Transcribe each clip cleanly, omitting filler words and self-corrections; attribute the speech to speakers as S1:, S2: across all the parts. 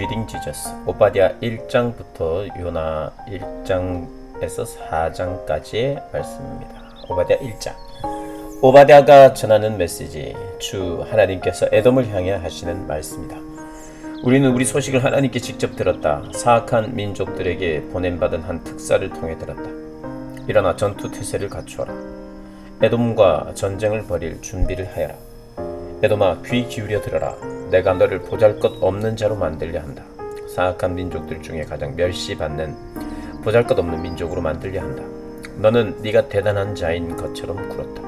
S1: 리딩 지저스 오바댜 1장부터 요나 1장에서 4장까지의 말씀입니다. 오바댜 1장. 오바댜가 전하는 메시지. 주 하나님께서 에돔을 향해 하시는 말씀이다. 우리는 우리 소식을 하나님께 직접 들었다. 사악한 민족들에게 보냄받은 한 특사를 통해 들었다. 일어나 전투 태세를 갖추어라. 에돔과 전쟁을 벌일 준비를 하여라. 에돔아, 귀 기울여 들어라. 내가 너를 보잘것없는 자로 만들려 한다. 사악한 민족들 중에 가장 멸시받는 보잘것없는 민족으로 만들려 한다. 너는 네가 대단한 자인 것처럼 굴었다.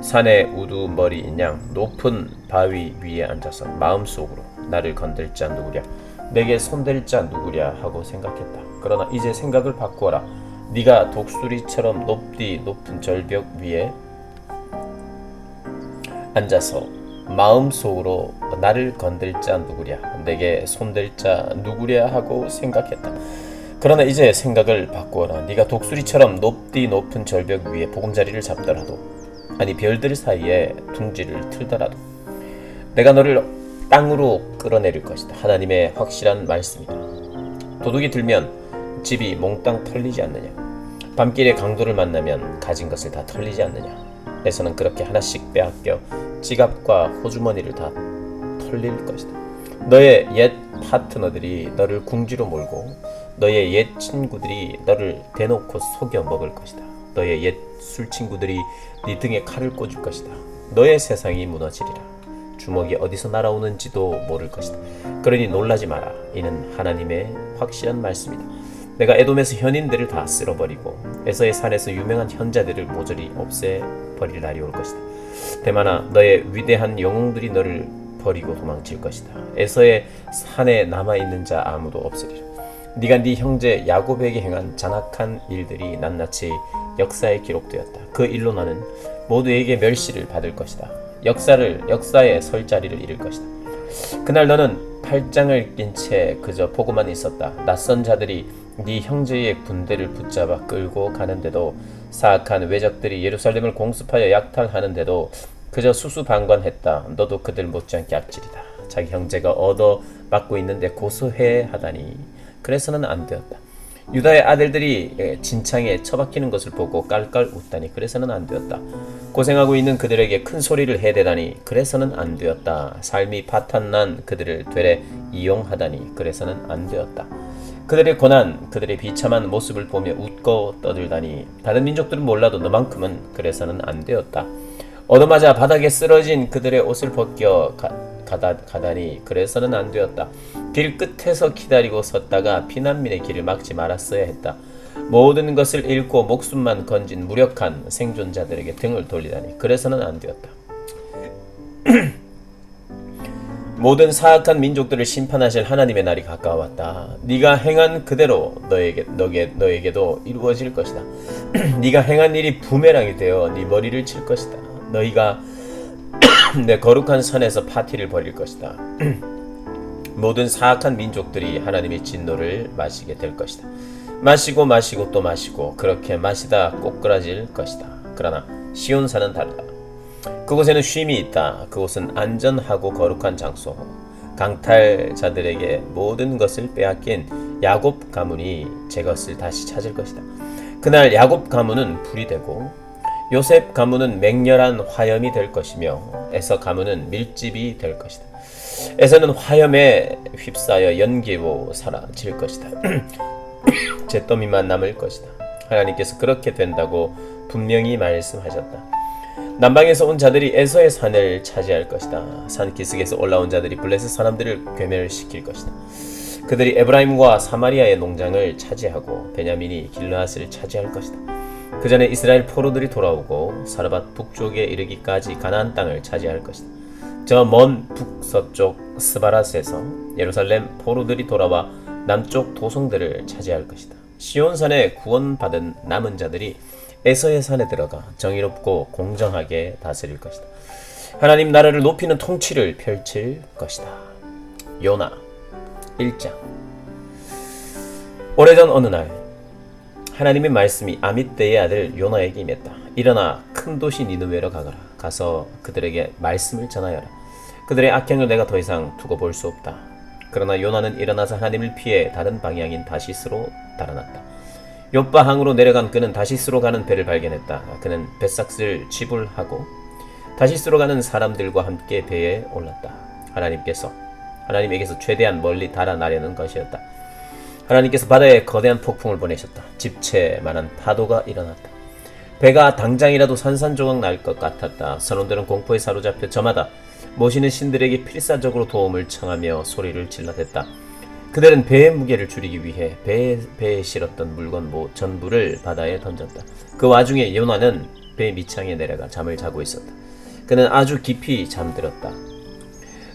S1: 산의 우두머리인 양 높은 바위 위에 앉아서 마음속으로 나를 건들 자 누구랴, 내게 손댈 자 누구랴 하고 생각했다. 그러나 이제 생각을 바꾸어라. 네가 독수리처럼 높은 절벽 위에 앉아서 마음속으로 나를 건들 자 누구랴, 내게 손댈 자 누구랴 하고 생각했다. 그러나 이제 생각을 바꾸어라. 네가 독수리처럼 높은 절벽 위에 보금자리를 잡더라도, 아니 별들 사이에 둥지를 틀더라도 내가 너를 땅으로 끌어내릴 것이다. 하나님의 확실한 말씀이다. 도둑이 들면 집이 몽땅 털리지 않느냐? 밤길에 강도를 만나면 가진 것을 다 털리지 않느냐? 에서는 그렇게 하나씩 빼앗겨 지갑과 호주머니를 다 털릴 것이다. 너의 옛 파트너들이 너를 궁지로 몰고 너의 옛 친구들이 너를 대놓고 속여 먹을 것이다. 너의 옛 술친구들이 네 등에 칼을 꽂을 것이다. 너의 세상이 무너지리라. 주먹이 어디서 날아오는지도 모를 것이다. 그러니 놀라지 마라. 이는 하나님의 확실한 말씀이다. 내가 에돔에서 현인들을 다 쓸어버리고 에서의 산에서 유명한 현자들을 모조리 없애버릴 날이 올 것이다. 대만아, 너의 위대한 영웅들이 너를 버리고 도망칠 것이다. 에서의 산에 남아있는 자 아무도 없으리라. 네가 네 형제 야곱에게 행한 잔악한 일들이 낱낱이 역사에 기록되었다. 그 일로 나는 모두에게 멸시를 받을 것이다. 역사에 설 자리를 잃을 것이다. 그날 너는 팔짱을 낀 채 그저 보고만 있었다. 낯선 자들이 네 형제의 군대를 붙잡아 끌고 가는데도, 사악한 외적들이 예루살렘을 공습하여 약탈하는데도 그저 수수방관했다. 너도 그들 못지않게 악질이다. 자기 형제가 얻어맞고 있는데 고소해하다니 그래서는 안 되었다. 유다의 아들들이 진창에 처박히는 것을 보고 깔깔 웃다니 그래서는 안 되었다. 고생하고 있는 그들에게 큰 소리를 해대다니 그래서는 안 되었다. 삶이 파탄난 그들을 되레 이용하다니 그래서는 안 되었다. 그들의 고난, 그들의 비참한 모습을 보며 웃고 떠들다니 다른 민족들은 몰라도 너만큼은 그래서는 안 되었다. 얻어맞아 바닥에 쓰러진 그들의 옷을 벗겨 가다니 그래서는 안 되었다. 길 끝에서 기다리고 섰다가 피난민의 길을 막지 말았어야 했다. 모든 것을 잃고 목숨만 건진 무력한 생존자들에게 등을 돌리다니 그래서는 안 되었다. 모든 사악한 민족들을 심판하실 하나님의 날이 가까웠다. 네가 행한 그대로 너에게도 이루어질 것이다. 네가 행한 일이 부메랑이 되어 네 머리를 칠 것이다. 너희가 내 거룩한 산에서 파티를 벌일 것이다. 모든 사악한 민족들이 하나님의 진노를 마시게 될 것이다. 마시고 또 마시고 그렇게 마시다 꼬꾸라질 것이다. 그러나 시온산은 다르다. 그곳에는 쉼이 있다. 그곳은 안전하고 거룩한 장소. 강탈자들에게 모든 것을 빼앗긴 야곱 가문이 제 것을 다시 찾을 것이다. 그날 야곱 가문은 불이 되고 요셉 가문은 맹렬한 화염이 될 것이며 에서 가문은 밀집이 될 것이다. 에서는 화염에 휩싸여 연기로 사라질 것이다. 잿더미만 남을 것이다. 하나님께서 그렇게 된다고 분명히 말씀하셨다. 남방에서 온 자들이 에서의 산을 차지할 것이다. 산 기슭에서 올라온 자들이 블레셋 사람들을 괴멸시킬 것이다. 그들이 에브라임과 사마리아의 농장을 차지하고 베냐민이 길르앗을 차지할 것이다. 그 전에 이스라엘 포로들이 돌아오고 사르밧 북쪽에 이르기까지 가나안 땅을 차지할 것이다. 저 먼 북서쪽 스바랏에서 예루살렘 포로들이 돌아와 남쪽 도성들을 차지할 것이다. 시온산에 구원받은 남은 자들이 에서의 산에 들어가 정의롭고 공정하게 다스릴 것이다. 하나님 나라를 높이는 통치를 펼칠 것이다. 요나 1장. 오래전 어느 날 하나님의 말씀이 아밋떼의 아들 요나에게 임했다. 일어나 큰 도시 니느웨로 가거라. 가서 그들에게 말씀을 전하여라. 그들의 악행을 내가 더 이상 두고 볼 수 없다. 그러나 요나는 일어나서 하나님을 피해 다른 방향인 다시스로 달아났다. 욥바 항으로 내려간 그는 다시스로 가는 배를 발견했다. 그는 뱃삭스를 지불하고 다시스로 가는 사람들과 함께 배에 올랐다. 하나님에게서 최대한 멀리 달아나려는 것이었다. 하나님께서 바다에 거대한 폭풍을 보내셨다. 집채만한 파도가 일어났다. 배가 당장이라도 산산조각 날 것 같았다. 선원들은 공포에 사로잡혀 저마다 모시는 신들에게 필사적으로 도움을 청하며 소리를 질러댔다. 그들은 배의 무게를 줄이기 위해 배에 실었던 물건 전부를 바다에 던졌다. 그 와중에 요나는 배 밑창에 내려가 잠을 자고 있었다. 그는 아주 깊이 잠들었다.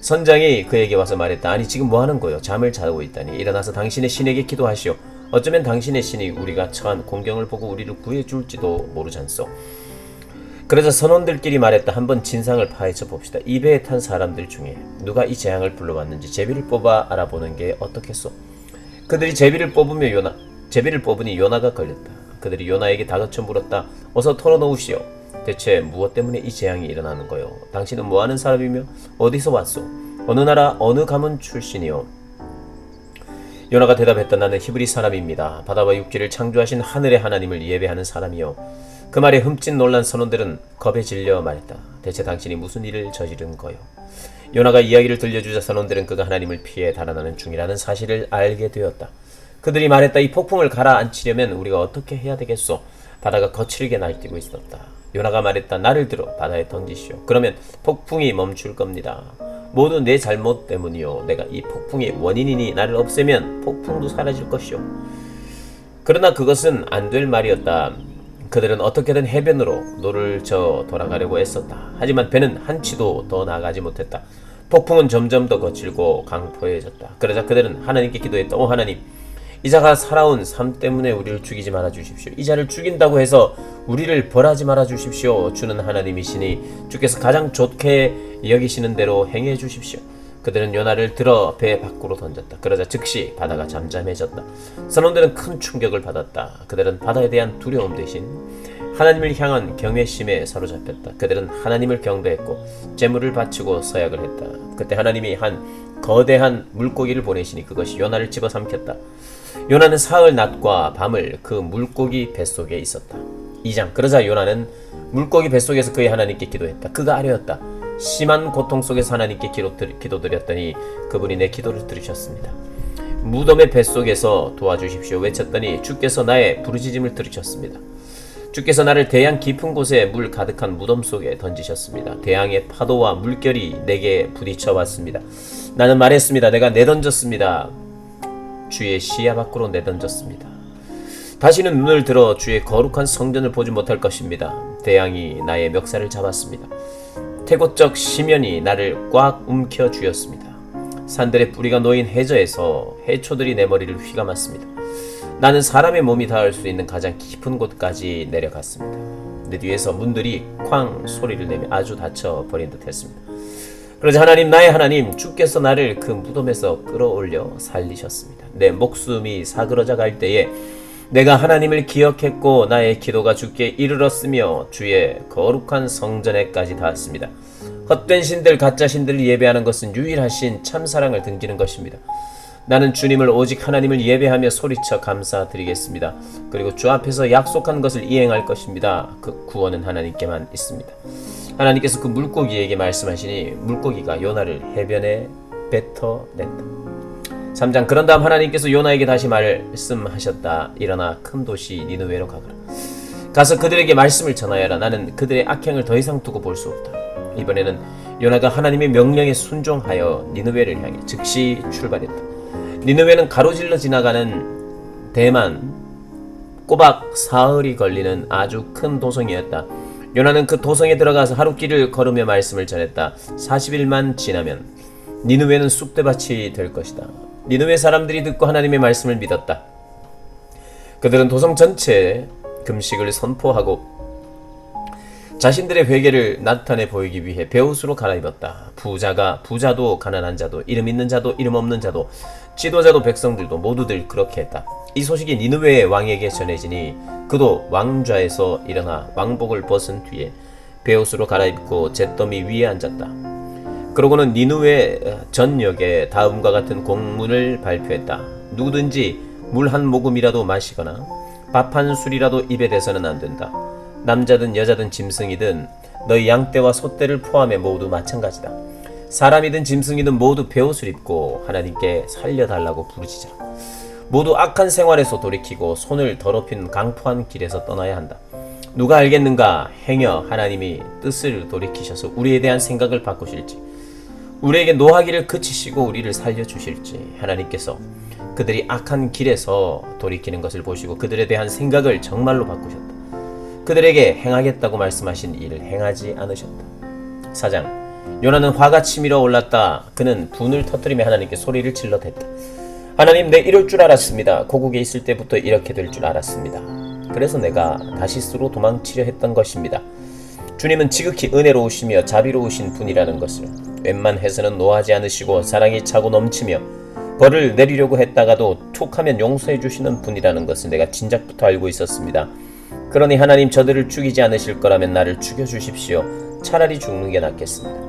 S1: 선장이 그에게 와서 말했다. 아니 지금 뭐하는 거요? 잠을 자고 있다니. 일어나서 당신의 신에게 기도하시오. 어쩌면 당신의 신이 우리가 처한 공경을 보고 우리를 구해줄지도 모르잖소. 그러자 선원들끼리 말했다. 한번 진상을 파헤쳐 봅시다. 이 배에 탄 사람들 중에 누가 이 재앙을 불러왔는지 제비를 뽑아 알아보는 게 어떻겠소? 그들이 제비를 뽑으니 요나가 걸렸다. 그들이 요나에게 다그쳐 물었다. 어서 털어놓으시오. 대체 무엇 때문에 이 재앙이 일어나는 거요? 당신은 뭐하는 사람이며 어디서 왔소? 어느 나라 어느 가문 출신이요? 요나가 대답했다. 나는 히브리 사람입니다. 바다와 육지를 창조하신 하늘의 하나님을 예배하는 사람이요. 그 말에 흠칫 놀란 선원들은 겁에 질려 말했다. 대체 당신이 무슨 일을 저지른 거요? 요나가 이야기를 들려주자 선원들은 그가 하나님을 피해 달아나는 중이라는 사실을 알게 되었다. 그들이 말했다. 이 폭풍을 가라앉히려면 우리가 어떻게 해야 되겠소? 바다가 거칠게 날뛰고 있었다. 요나가 말했다. 나를 들어 바다에 던지시오. 그러면 폭풍이 멈출 겁니다. 모두 내 잘못 때문이요. 내가 이 폭풍의 원인이니 나를 없애면 폭풍도 사라질 것이오. 그러나 그것은 안 될 말이었다. 그들은 어떻게든 해변으로 노를 저 돌아가려고 애썼다. 하지만 배는 한치도 더 나아가지 못했다. 폭풍은 점점 더 거칠고 강포해졌다. 그러자 그들은 하나님께 기도했다. 오 하나님, 이자가 살아온 삶 때문에 우리를 죽이지 말아 주십시오. 이자를 죽인다고 해서 우리를 벌하지 말아 주십시오. 주는 하나님이시니 주께서 가장 좋게 여기시는 대로 행해 주십시오. 그들은 요나를 들어 배 밖으로 던졌다. 그러자 즉시 바다가 잠잠해졌다. 선원들은 큰 충격을 받았다. 그들은 바다에 대한 두려움 대신 하나님을 향한 경외심에 사로잡혔다. 그들은 하나님을 경배했고 제물을 바치고 서약을 했다. 그때 하나님이 한 거대한 물고기를 보내시니 그것이 요나를 집어삼켰다. 요나는 사흘 낮과 밤을 그 물고기 뱃속에 있었다. 2장. 그러자 요나는 물고기 뱃속에서 그의 하나님께 기도했다. 그가 아뢰었다. 심한 고통 속에서 하나님께 기도드렸더니 그분이 내 기도를 들으셨습니다. 무덤의 뱃속에서 도와주십시오 외쳤더니 주께서 나의 부르짖음을 들으셨습니다. 주께서 나를 대양 깊은 곳에 물 가득한 무덤 속에 던지셨습니다. 대양의 파도와 물결이 내게 부딪혀 왔습니다. 나는 말했습니다. 내가 내던졌습니다. 주의 시야 밖으로 내던졌습니다. 다시는 눈을 들어 주의 거룩한 성전을 보지 못할 것입니다. 대양이 나의 멱살을 잡았습니다. 태고적 심연이 나를 꽉 움켜 쥐었습니다. 산들의 뿌리가 놓인 해저에서 해초들이 내 머리를 휘감았습니다. 나는 사람의 몸이 닿을 수 있는 가장 깊은 곳까지 내려갔습니다. 내 뒤에서 문들이 쾅 소리를 내며 아주 닫혀버린 듯 했습니다. 그러자 하나님, 나의 하나님, 주께서 나를 그 무덤에서 끌어올려 살리셨습니다. 내 목숨이 사그러져 갈 때에 내가 하나님을 기억했고 나의 기도가 주께 이르렀으며 주의 거룩한 성전에까지 닿았습니다. 헛된 신들, 가짜 신들을 예배하는 것은 유일하신 참사랑을 등지는 것입니다. 나는 주님을 오직 하나님을 예배하며 소리쳐 감사드리겠습니다. 그리고 주 앞에서 약속한 것을 이행할 것입니다. 그 구원은 하나님께만 있습니다. 하나님께서 그 물고기에게 말씀하시니 물고기가 요나를 해변에 뱉어냈다. 3장. 그런 다음 하나님께서 요나에게 다시 말씀하셨다. 일어나 큰 도시 니느웨로 가거라. 가서 그들에게 말씀을 전하여라. 나는 그들의 악행을 더 이상 두고 볼 수 없다. 이번에는 요나가 하나님의 명령에 순종하여 니느웨를 향해 즉시 출발했다. 니느웨는 가로질러 지나가는 대만 꼬박 사흘이 걸리는 아주 큰 도성이었다. 요나는 그 도성에 들어가서 하루 길을 걸으며 말씀을 전했다. 40일만 지나면 니느웨는 쑥대밭이 될 것이다. 니느웨 사람들이 듣고 하나님의 말씀을 믿었다. 그들은 도성 전체에 금식을 선포하고 자신들의 회개를 나타내 보이기 위해 베옷으로 갈아입었다. 부자도 가난한 자도 이름 있는 자도 이름 없는 자도 지도자도 백성들도 모두들 그렇게 했다. 이 소식이 니느웨의 왕에게 전해지니 그도 왕좌에서 일어나 왕복을 벗은 뒤에 베옷으로 갈아입고 잿더미 위에 앉았다. 그러고는 니느웨 전역에 다음과 같은 공문을 발표했다. 누구든지 물 한 모금이라도 마시거나 밥 한 술이라도 입에 대서는 안 된다. 남자든 여자든 짐승이든 너희 양떼와 소떼를 포함해 모두 마찬가지다. 사람이든 짐승이든 모두 베옷을 입고 하나님께 살려달라고 부르짖자. 모두 악한 생활에서 돌이키고 손을 더럽힌 강포한 길에서 떠나야 한다. 누가 알겠는가? 행여 하나님이 뜻을 돌이키셔서 우리에 대한 생각을 바꾸실지, 우리에게 노하기를 그치시고 우리를 살려주실지. 하나님께서 그들이 악한 길에서 돌이키는 것을 보시고 그들에 대한 생각을 정말로 바꾸셨다. 그들에게 행하겠다고 말씀하신 일을 행하지 않으셨다. 4장. 요나는 화가 치밀어 올랐다. 그는 분을 터뜨리며 하나님께 소리를 질러 댔다. 하나님, 내 이럴 줄 알았습니다. 고국에 있을 때부터 이렇게 될 줄 알았습니다. 그래서 내가 다시스로 도망치려 했던 것입니다. 주님은 지극히 은혜로우시며 자비로우신 분이라는 것을 웬만해서는 노하지 않으시고 사랑이 차고 넘치며 벌을 내리려고 했다가도 툭 하면 용서해 주시는 분이라는 것을 내가 진작부터 알고 있었습니다. 그러니 하나님, 저들을 죽이지 않으실 거라면 나를 죽여주십시오. 차라리 죽는 게 낫겠습니다.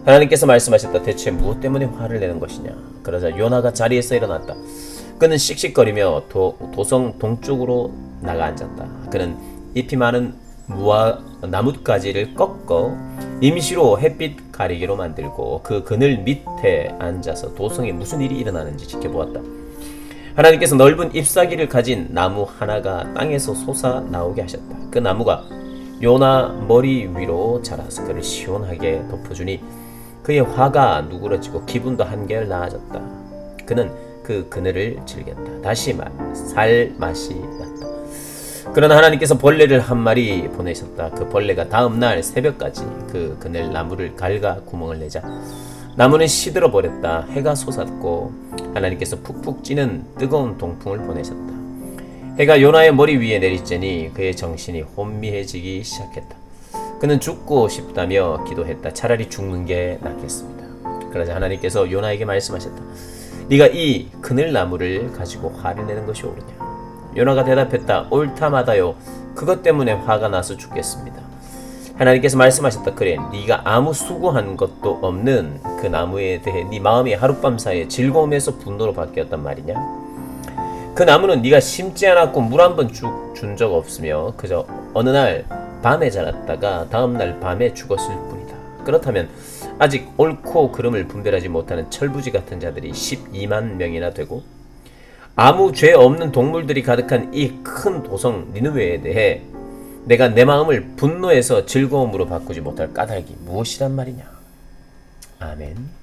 S1: 하나님께서 말씀하셨다. 대체 무엇 때문에 화를 내는 것이냐? 그러자 요나가 자리에서 일어났다. 그는 씩씩거리며 도성 동쪽으로 나가 앉았다. 그는 잎이 많은 나뭇가지를 꺾어 임시로 햇빛 가리개로 만들고 그 그늘 밑에 앉아서 도성에 무슨 일이 일어나는지 지켜보았다. 하나님께서 넓은 잎사귀를 가진 나무 하나가 땅에서 솟아 나오게 하셨다. 그 나무가 요나 머리 위로 자라서 그를 시원하게 덮어주니 그의 화가 누그러지고 기분도 한결 나아졌다. 그는 그 그늘을 즐겼다. 다시 살 맛이 났다. 그러나 하나님께서 벌레를 한 마리 보내셨다. 그 벌레가 다음 날 새벽까지 그 그늘 나무를 갉아 구멍을 내자 나무는 시들어 버렸다. 해가 솟았고 하나님께서 푹푹 찌는 뜨거운 동풍을 보내셨다. 해가 요나의 머리 위에 내리쬐니 그의 정신이 혼미해지기 시작했다. 그는 죽고 싶다며 기도했다. 차라리 죽는 게 낫겠습니다. 그러자 하나님께서 요나에게 말씀하셨다. 네가 이 그늘나무를 가지고 화를 내는 것이 옳으냐? 요나가 대답했다. 옳다 마다요. 그것 때문에 화가 나서 죽겠습니다. 하나님께서 말씀하셨다. 그래, 네가 아무 수고한 것도 없는 그 나무에 대해 네 마음이 하룻밤 사이에 즐거움에서 분노로 바뀌었단 말이냐? 그 나무는 네가 심지 않았고 물 한 번 준 적 없으며 그저 어느 날 밤에 자랐다가 다음 날 밤에 죽었을 뿐이다. 그렇다면 아직 옳고 그름을 분별하지 못하는 철부지 같은 자들이 12만 명이나 되고 아무 죄 없는 동물들이 가득한 이 큰 도성 니느웨에 대해 내가 내 마음을 분노에서 즐거움으로 바꾸지 못할 까닭이 무엇이란 말이냐? 아멘.